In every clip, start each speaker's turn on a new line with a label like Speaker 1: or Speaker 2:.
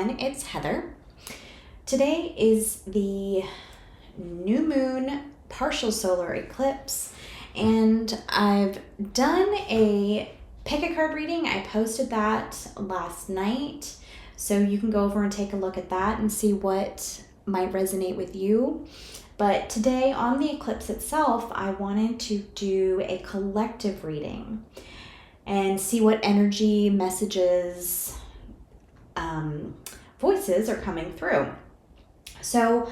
Speaker 1: everyone, it's Heather. Today is the new moon partial solar eclipse, and I've done a pick a card reading. I posted that last night, so you can go over and take a look at that and see what might resonate with you. But today on the eclipse itself, I wanted to do a collective reading and see what energy, messages, voices are coming through. So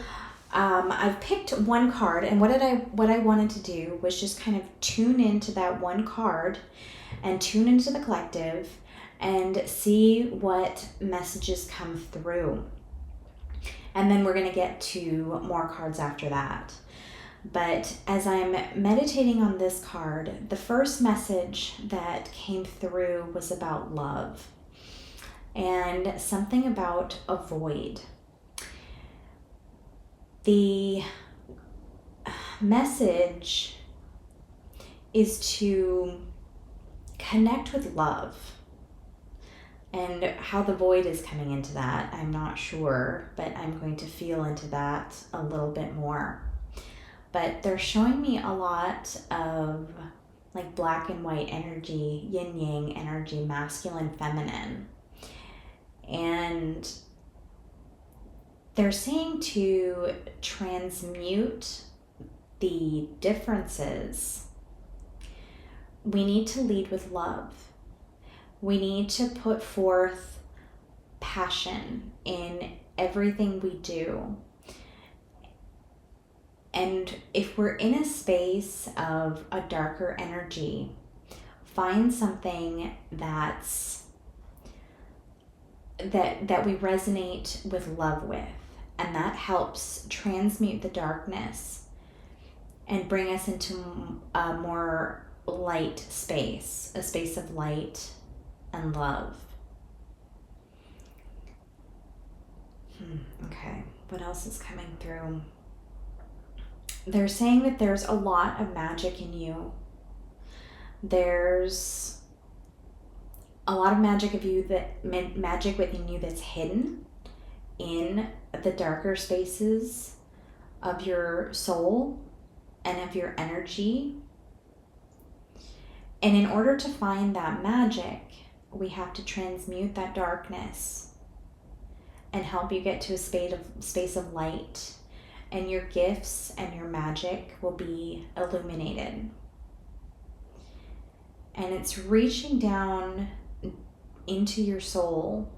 Speaker 1: I've picked one card, and what I wanted to do was just kind of tune into that one card and tune into the collective and see what messages come through. And then we're going to get to more cards after that. But as I'm meditating on this card, the first message that came through was about love and something about a void. The message is to connect with love. And how the void is coming into that, I'm not sure, but I'm going to feel into that a little bit more. But they're showing me a lot of like black and white energy, yin yang energy, masculine, feminine. And they're saying to transmute the differences. We need to lead with love. We need to put forth passion in everything we do. And if we're in a space of a darker energy, find something that we resonate with love with, and that helps transmute the darkness and bring us into a more light space, a space of light and love. Okay, what else is coming through? They're saying that there's a lot of magic in you. There's a lot of magic within you that's hidden in the darker spaces of your soul and of your energy. And in order to find that magic, we have to transmute that darkness and help you get to a space of light. And your gifts and your magic will be illuminated. And it's reaching down into your soul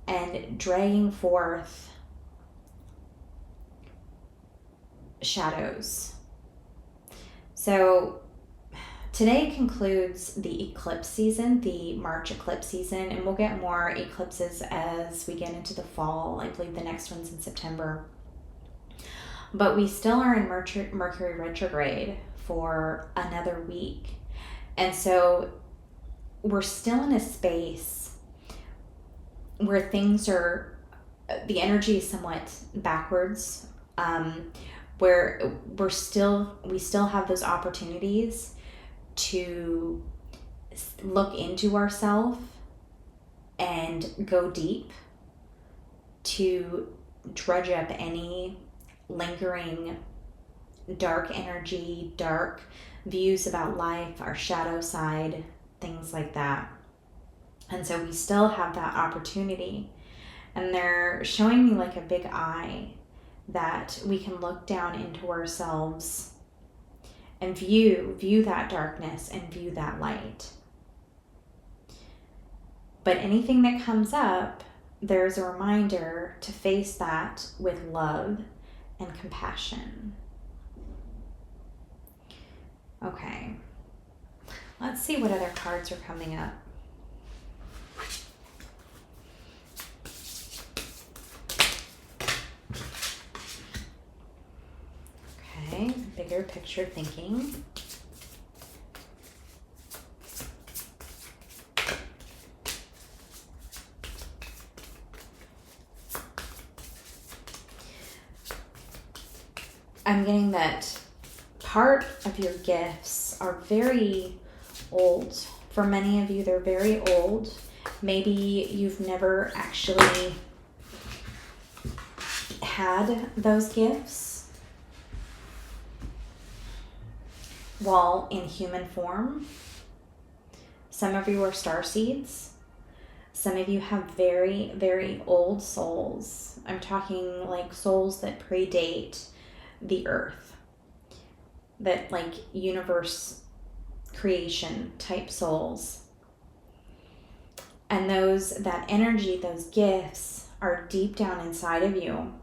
Speaker 1: and dragging forth shadows. So today concludes the eclipse season, the March Eclipse season, and we'll get more eclipses as we get into the fall. I believe the next one's in September. But we still are in Mercury retrograde for another week. And so we're still in a space where the energy is somewhat backwards, where we still have those opportunities to look into ourselves and go deep, to drudge up any lingering dark energy, dark views about life, our shadow side, things like that. And so we still have that opportunity. And they're showing me like a big eye that we can look down into ourselves and view that darkness and view that light. But anything that comes up, there's a reminder to face that with love and compassion. Okay, let's see what other cards are coming up. Okay, bigger picture thinking. I'm getting that part of your gifts are very old. For many of you, they're very old, Maybe you've never actually had those gifts while in human form. Some of you are starseeds. Some of you have very, very old souls. I'm talking like souls that predate the earth, that like universe creation type souls. And that energy, those gifts are deep down inside of you.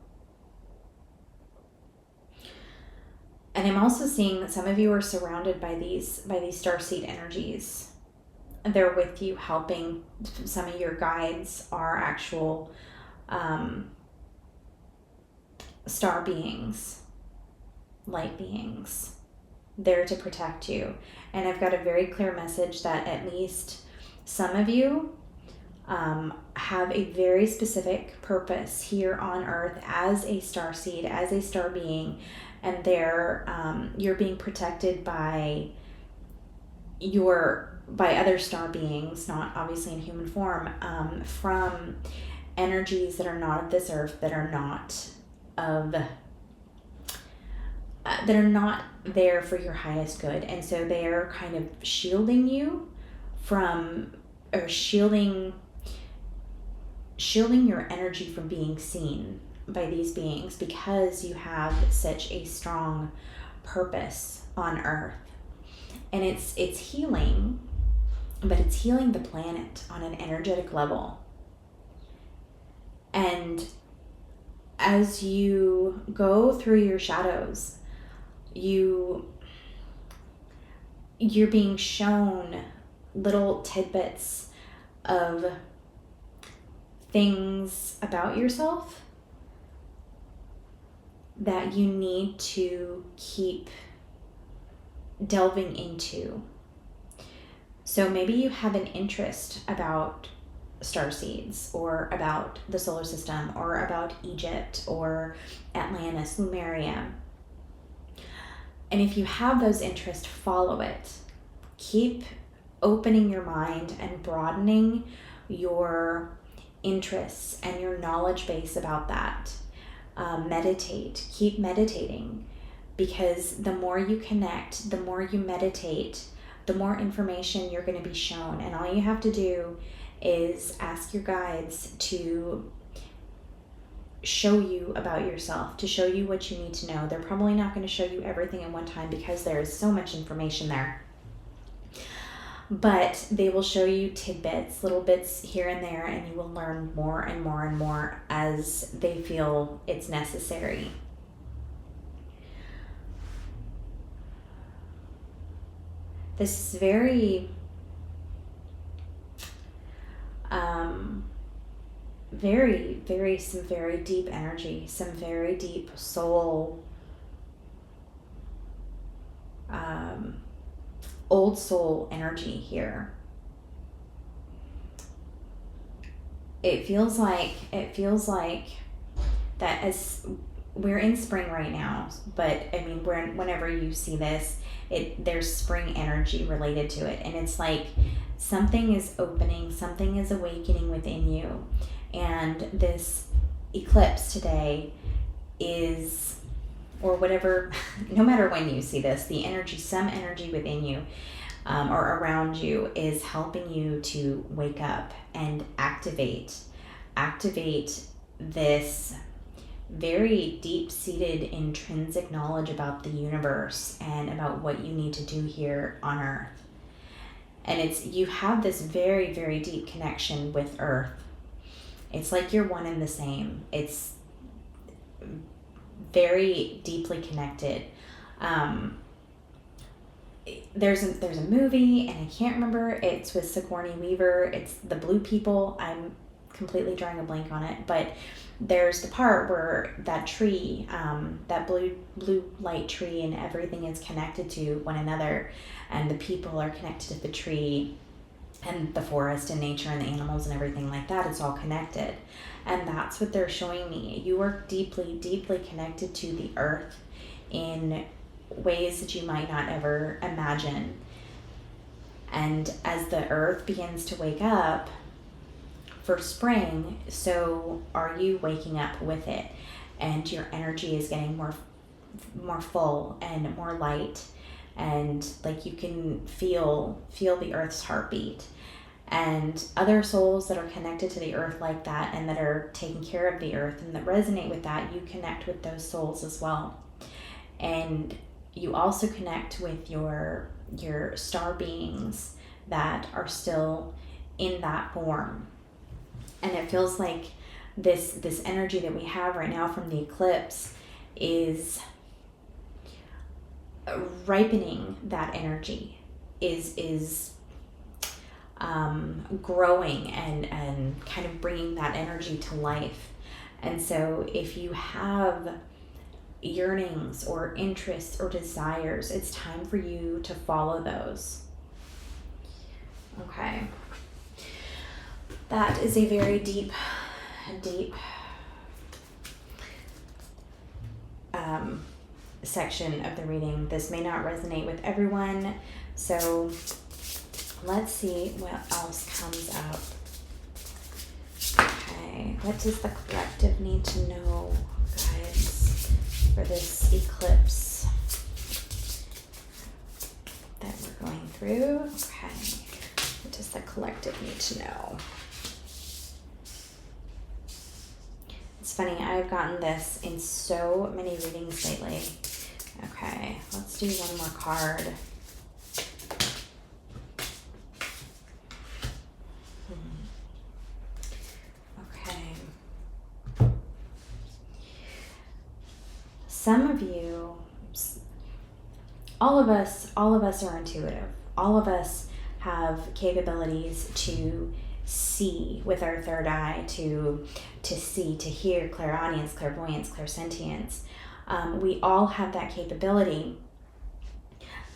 Speaker 1: And I'm also seeing that some of you are surrounded by these starseed energies. They're with you, helping. Some of your guides are actual star beings, light beings, there to protect you. And I've got a very clear message that at least some of you have a very specific purpose here on Earth as a star seed, as a star being, and you're being protected by other star beings, not obviously in human form, from energies that are not of this earth, that are not there for your highest good. And so they are kind of shielding you from, or shielding your energy from being seen by these beings, because you have such a strong purpose on Earth. And it's healing, but it's healing the planet on an energetic level. And as you go through your shadows, you're being shown little tidbits of things about yourself that you need to keep delving into. So maybe you have an interest about starseeds, or about the solar system, or about Egypt, or Atlantis, Lemuria. And if you have those interests, follow it. Keep opening your mind and broadening your interests and your knowledge base about that. Meditate. Keep meditating, because the more you connect, the more you meditate, the more information you're going to be shown. And all you have to do is ask your guides to show you about yourself, to show you what you need to know. They're probably not going to show you everything at one time, because there is so much information there. But they will show you tidbits, little bits here and there, and you will learn more and more and more as they feel it's necessary. This is very, some very deep energy, some very deep soul, old soul energy here. It feels like that, as we're in spring right now, but I mean, whenever you see this, there's spring energy related to it, and it's like something is opening, something is awakening within you. And this eclipse today is, or whatever, no matter when you see this, the energy, some energy within you or around you is helping you to wake up and activate this very deep-seated intrinsic knowledge about the universe and about what you need to do here on Earth. And you have this very, very deep connection with Earth. It's like you're one and the same. It's very deeply connected. There's a movie, and I can't remember. It's with Sigourney Weaver. It's The Blue People. I'm completely drawing a blank on it, but there's the part where that tree, that blue light tree, and everything is connected to one another, and the people are connected to the tree, and the forest and nature and the animals and everything like that. It's all connected. And that's what they're showing me. You are deeply, deeply connected to the earth in ways that you might not ever imagine. And as the earth begins to wake up, for spring, so are you waking up with it, and your energy is getting more full and more light, and like you can feel the earth's heartbeat. And other souls that are connected to the earth like that, and that are taking care of the earth and that resonate with that, you connect with those souls as well. And you also connect with your star beings that are still in that form. And it feels like this energy that we have right now from the eclipse is ripening that energy, is growing and kind of bringing that energy to life. And so if you have yearnings or interests or desires, it's time for you to follow those. Okay. That is a very deep section of the reading. This may not resonate with everyone, so let's see what else comes up. Okay, what does the collective need to know, guys, for this eclipse that we're going through? Okay, what does the collective need to know? It's funny, I've gotten this in so many readings lately. Okay, let's do one more card. Okay. Some of you, all of us are intuitive. All of us have capabilities to see with our third eye, to see, to hear, clairaudience, clairvoyance, clairsentience. We all have that capability,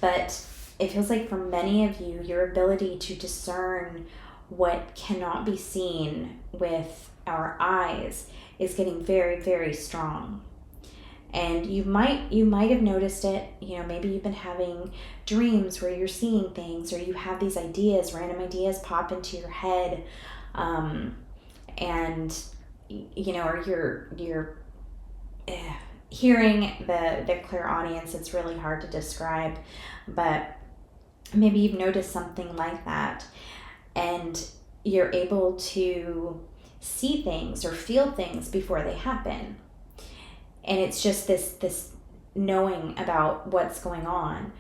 Speaker 1: but it feels like for many of you, your ability to discern what cannot be seen with our eyes is getting very, very strong. And you might have noticed it, maybe you've been having dreams where you're seeing things, or you have these ideas, random ideas pop into your head, and or you're hearing the clairaudience. It's really hard to describe, but maybe you've noticed something like that, and you're able to see things or feel things before they happen. And it's just this knowing about what's going on,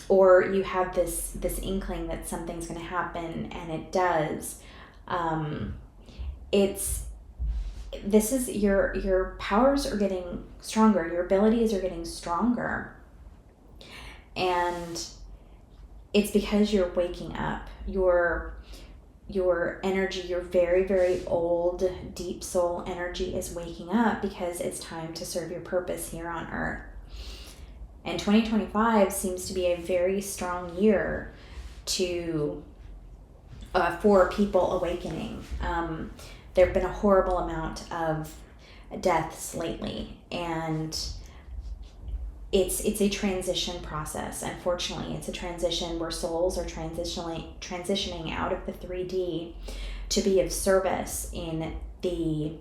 Speaker 1: or you have this inkling that something's going to happen, and it does. This is your powers are getting stronger, your abilities are getting stronger, and it's because you're waking up. Your energy, your very, very old, deep soul energy is waking up, because it's time to serve your purpose here on earth. And 2025 seems to be a very strong year for people awakening. There have been a horrible amount of deaths lately, and it's a transition process. Unfortunately, it's a transition where souls are transitioning out of the 3D to be of service in the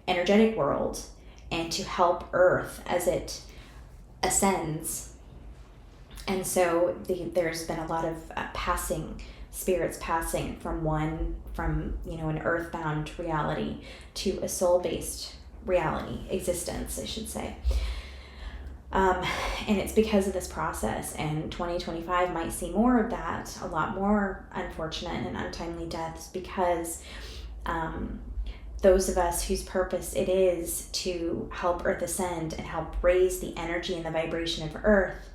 Speaker 1: energetic world and to help Earth as it ascends. And so there's been a lot of spirits passing from an earthbound reality to a soul-based reality, existence, I should say. And it's because of this process, and 2025 might see more of that, a lot more unfortunate and untimely deaths, because those of us whose purpose it is to help Earth ascend and help raise the energy and the vibration of Earth,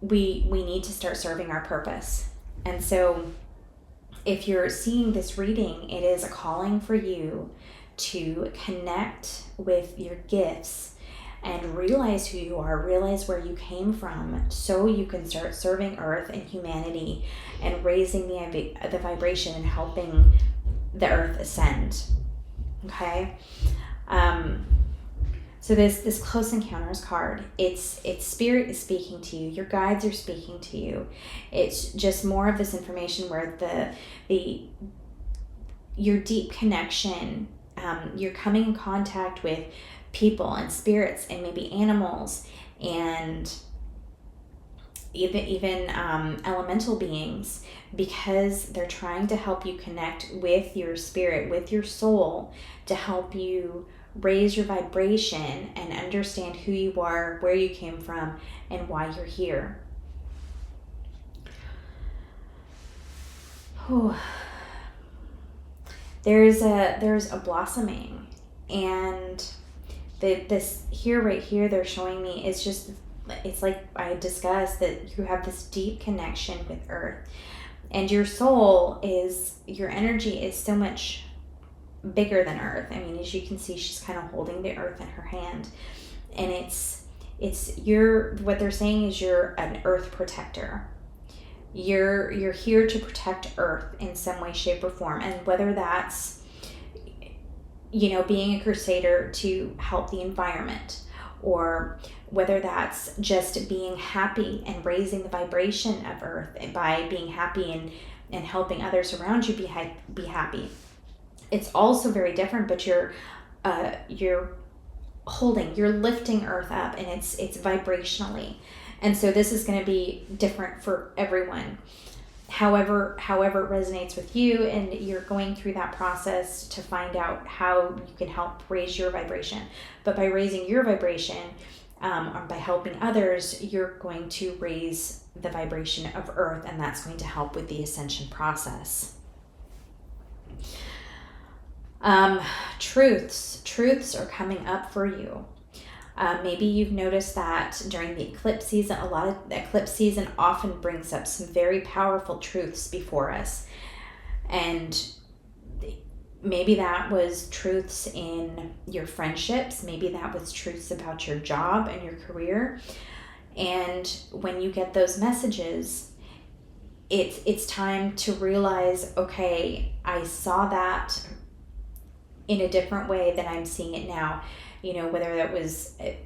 Speaker 1: we need to start serving our purpose. And so if you're seeing this reading, it is a calling for you to connect with your gifts and realize who you are, realize where you came from, so you can start serving Earth and humanity and raising the vibration and helping the Earth ascend. Okay? So this Close Encounters card, it's spirit is speaking to you, your guides are speaking to you. It's just more of this information where your deep connection. You're coming in contact with people and spirits and maybe animals and even elemental beings, because they're trying to help you connect with your spirit, with your soul, to help you raise your vibration and understand who you are, where you came from, and why you're here. Whew. There's a blossoming, and this here, right here, they're showing me is just, it's like I discussed, that you have this deep connection with earth, and your soul is, your energy is so much bigger than earth. I mean, as you can see, she's kind of holding the earth in her hand, and it's what they're saying is you're an earth protector. You're here to protect earth in some way, shape, or form, and whether that's, being a crusader to help the environment, or whether that's just being happy and raising the vibration of earth by being happy and helping others around you be happy. It's also very different, but you're lifting earth up, and it's vibrationally. And so this is going to be different for everyone. However it resonates with you, and you're going through that process to find out how you can help raise your vibration. But by raising your vibration, or by helping others, you're going to raise the vibration of earth, and that's going to help with the ascension process. Truths are coming up for you. Maybe you've noticed that during the eclipse season, a lot of the eclipse season often brings up some very powerful truths before us. And maybe that was truths in your friendships. Maybe that was truths about your job and your career. And when you get those messages, it's time to realize, okay, I saw that in a different way than I'm seeing it now. Whether that was an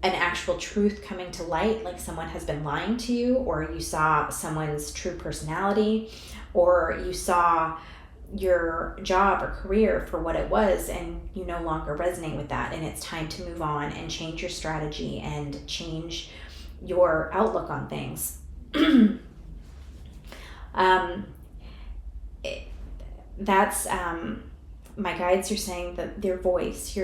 Speaker 1: actual truth coming to light, like someone has been lying to you, or you saw someone's true personality, or you saw your job or career for what it was, and you no longer resonate with that, and it's time to move on and change your strategy and change your outlook on things. My guides are saying that their voice,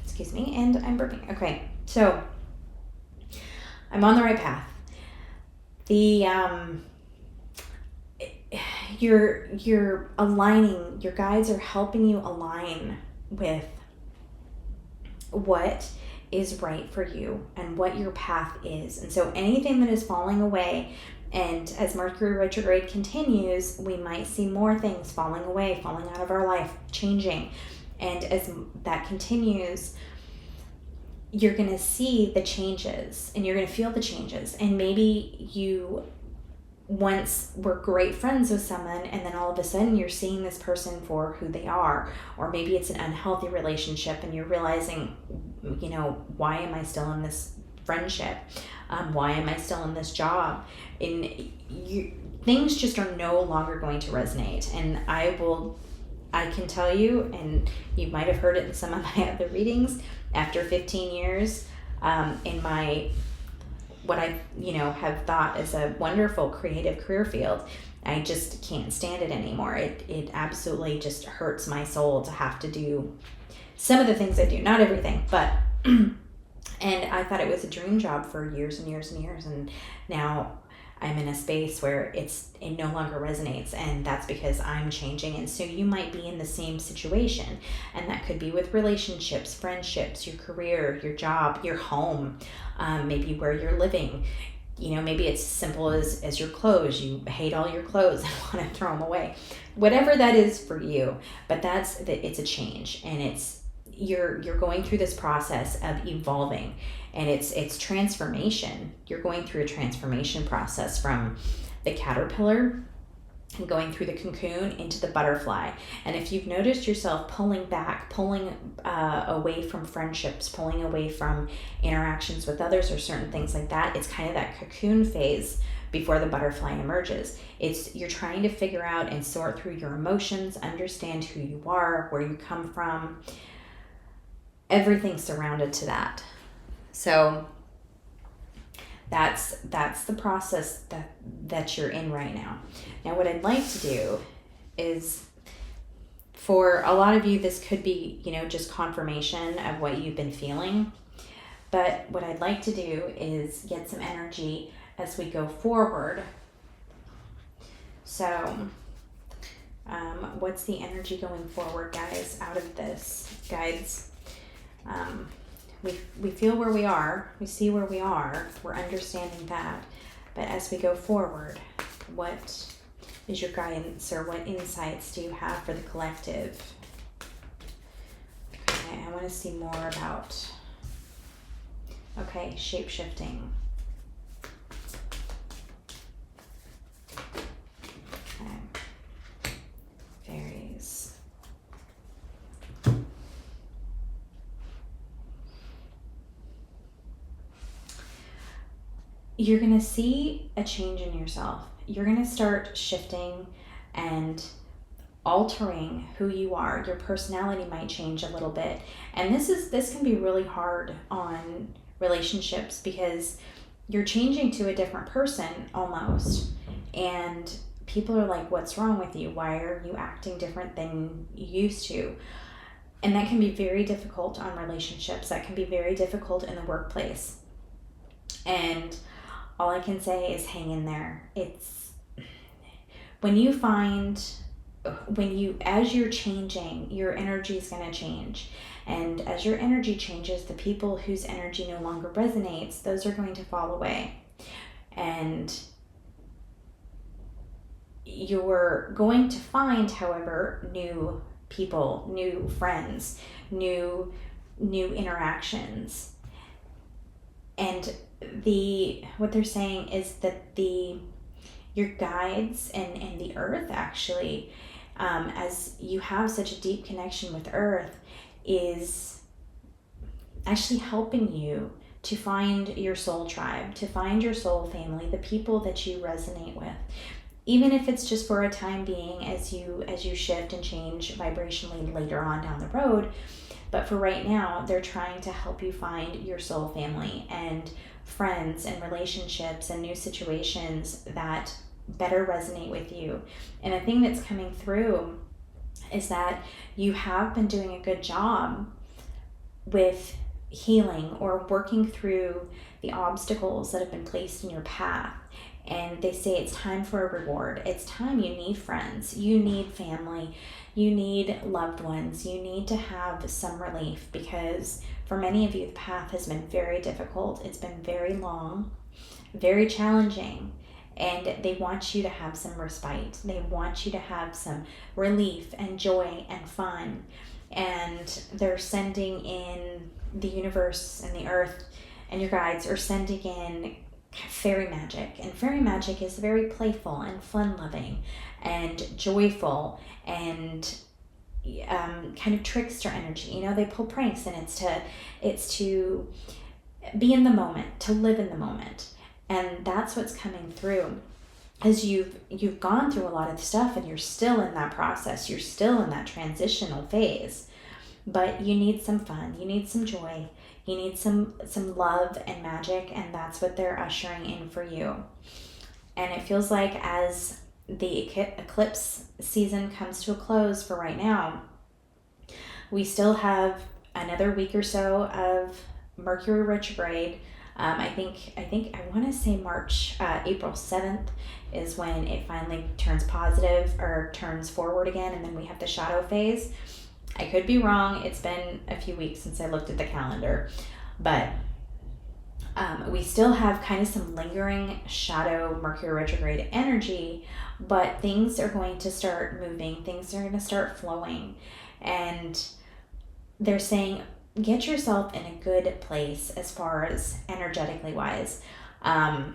Speaker 1: excuse me, and I'm burping. Okay, so I'm on the right path. You're aligning, your guides are helping you align with what is right for you and what your path is. And so anything that is falling away, and as Mercury retrograde continues, we might see more things falling away, falling out of our life, changing. And as that continues, you're going to see the changes, and you're going to feel the changes. And maybe you once were great friends with someone, and then all of a sudden you're seeing this person for who they are. Or maybe it's an unhealthy relationship, and you're realizing, why am I still in this friendship? Why am I still in this job? And things just are no longer going to resonate. And I can tell you, and you might have heard it in some of my other readings, after 15 years in my, what I, have thought is a wonderful creative career field, I just can't stand it anymore. It absolutely just hurts my soul to have to do some of the things I do, not everything, but and I thought it was a dream job for years and years and years, and now I'm in a space where it no longer resonates, and that's because I'm changing. And so you might be in the same situation, and that could be with relationships, friendships, your career, your job, your home, maybe where you're living. Maybe it's as simple as your clothes. You hate all your clothes and want to throw them away. Whatever that is for you, but it's a change, and you're going through this process of evolving, and it's transformation. You're going through a transformation process from the caterpillar and going through the cocoon into the butterfly. And if you've noticed yourself pulling back, pulling away from friendships, pulling away from interactions with others or certain things like that, it's kind of that cocoon phase before the butterfly emerges. It's you're trying to figure out and sort through your emotions, understand who you are, where you come from, everything surrounded to that. So that's the process that you're in right now. Now, what I'd like to do is, for a lot of you, this could be, just confirmation of what you've been feeling. But what I'd like to do is get some energy as we go forward. So, what's the energy going forward, guys, out of this, guides? We feel where we are, we see where we are, we're understanding that. But as we go forward, what is your guidance, or what insights do you have for the collective? Okay, I want to see more about, shape-shifting. Okay. Fairies. You're going to see a change in yourself. You're going to start shifting and altering who you are. Your personality might change a little bit. And this can be really hard on relationships, because you're changing to a different person almost. And people are like, what's wrong with you? Why are you acting different than you used to? And that can be very difficult on relationships. That can be very difficult in the workplace. And all I can say is hang in there. It's as you're changing, your energy is going to change. And as your energy changes, the people whose energy no longer resonates, those are going to fall away. And you're going to find, however, new people, new friends, new interactions. And what they're saying is that your guides and the earth, actually, as you have such a deep connection with earth, is actually helping you to find your soul tribe, to find your soul family, the people that you resonate with. Even if it's just for a time being, as you shift and change vibrationally later on down the road. But for right now, they're trying to help you find your soul family and friends and relationships and new situations that better resonate with you. And the thing that's coming through is that you have been doing a good job with healing or working through the obstacles that have been placed in your path. And they say it's time for a reward. It's time. You need friends. You need family. You need loved ones. You need to have some relief, because for many of you, the path has been very difficult. It's been very long, very challenging. And they want you to have some respite. They want you to have some relief and joy and fun. And they're sending in, the universe and the earth and your guides are sending in fairy magic. And fairy magic is very playful and fun-loving and joyful and kind of trickster energy. They pull pranks, and it's to be in the moment, to live in the moment. And that's what's coming through, as you've gone through a lot of stuff, and you're still in that process. You're still in that transitional phase, but you need some fun. You need some joy. You need some love and magic, and that's what they're ushering in for you. And it feels like as the eclipse season comes to a close for right now, we still have another week or so of Mercury retrograde. I want to say April 7th is when it finally turns positive or turns forward again, and then we have the shadow phase. I could be wrong. It's been a few weeks since I looked at the calendar, but we still have kind of some lingering shadow Mercury retrograde energy, but things are going to start moving. Things are going to start flowing, and they're saying, get yourself in a good place as far as energetic wise, not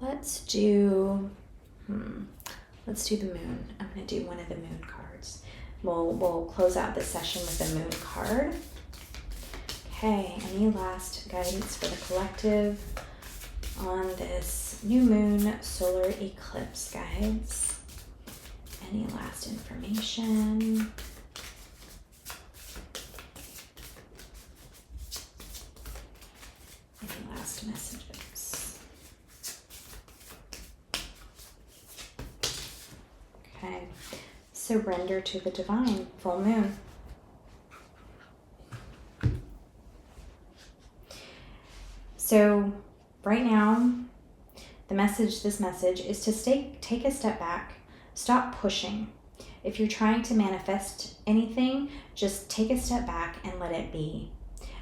Speaker 1: Let's do the moon. I'm going to do one of the moon cards. We'll close out this session with the moon card. Okay, any last guidance for the collective on this new moon solar eclipse, guys? Any last information? Any last messages? Okay, surrender to the divine, full moon. So right now, this message is to take a step back, stop pushing. If you're trying to manifest anything, just take a step back and let it be.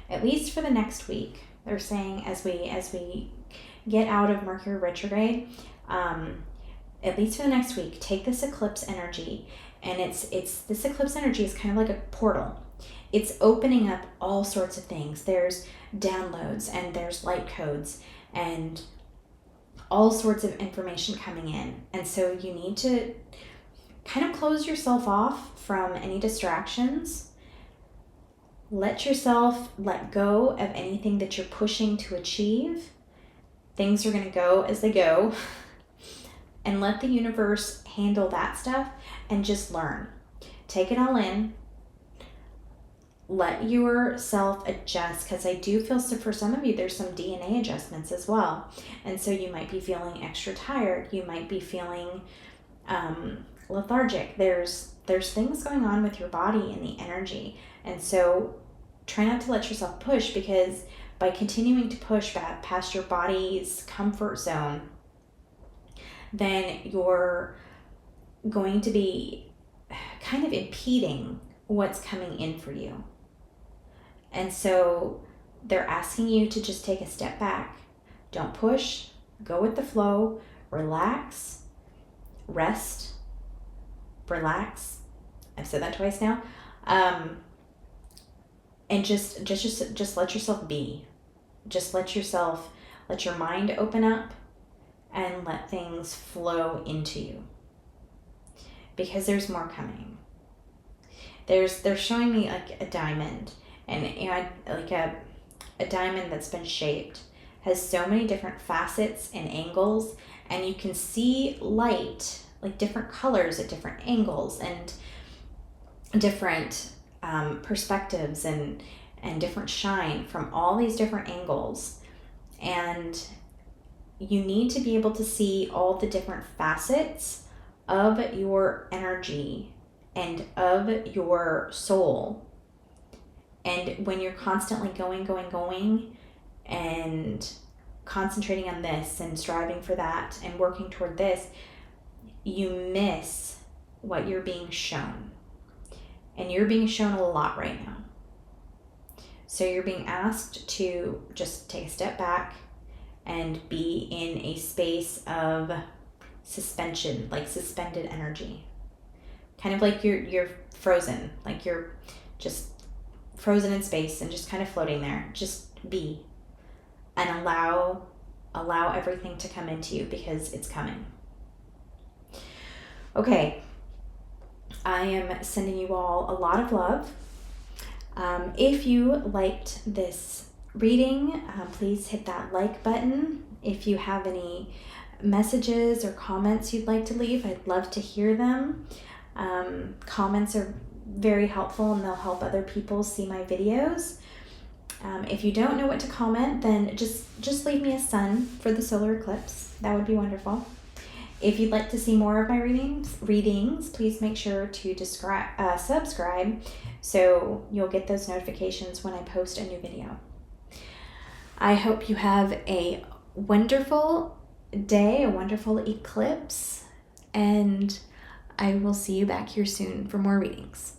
Speaker 1: At least for the next week. They're saying as we get out of Mercury retrograde, at least for the next week, take this eclipse energy, and this eclipse energy is kind of like a portal. It's opening up all sorts of things. There's downloads and there's light codes and all sorts of information coming in. And so you need to kind of close yourself off from any distractions. Let yourself let go of anything that you're pushing to achieve. Things are going to go as they go. And let the universe handle that stuff and just learn. Take it all in. Let yourself adjust, because I do feel so for some of you there's some DNA adjustments as well, and so you might be feeling extra tired, you might be feeling lethargic. There's things going on with your body and the energy, and so try not to let yourself push, because by continuing to push back past your body's comfort zone, then you're going to be kind of impeding what's coming in for you. And so they're asking you to just take a step back. Don't push. Go with the flow. Relax. Rest. Relax. I've said that twice now. And just let yourself be. Just let your mind open up and let things flow into you. Because there's more coming. They're showing me like a diamond. And like a diamond that's been shaped has so many different facets and angles, and you can see light, like different colors at different angles and different perspectives and different shine from all these different angles. And you need to be able to see all the different facets of your energy and of your soul. And when you're constantly going, and concentrating on this and striving for that and working toward this, you miss what you're being shown. And you're being shown a lot right now. So you're being asked to just take a step back and be in a space of suspension, like suspended energy. Kind of like you're frozen, like you're just frozen in space and just kind of floating there. Just be and allow everything to come into you, because it's coming. Okay, I am sending you all a lot of love. If you liked this reading, please hit that like button. If you have any messages or comments you'd like to leave, I'd love to hear them. Comments are very helpful, and they'll help other people see my videos. If you don't know what to comment, then just leave me a sun for the solar eclipse. That would be wonderful. If you'd like to see more of my readings, please make sure to subscribe so you'll get those notifications when I post a new video. I hope you have a wonderful day, a wonderful eclipse, and I will see you back here soon for more readings.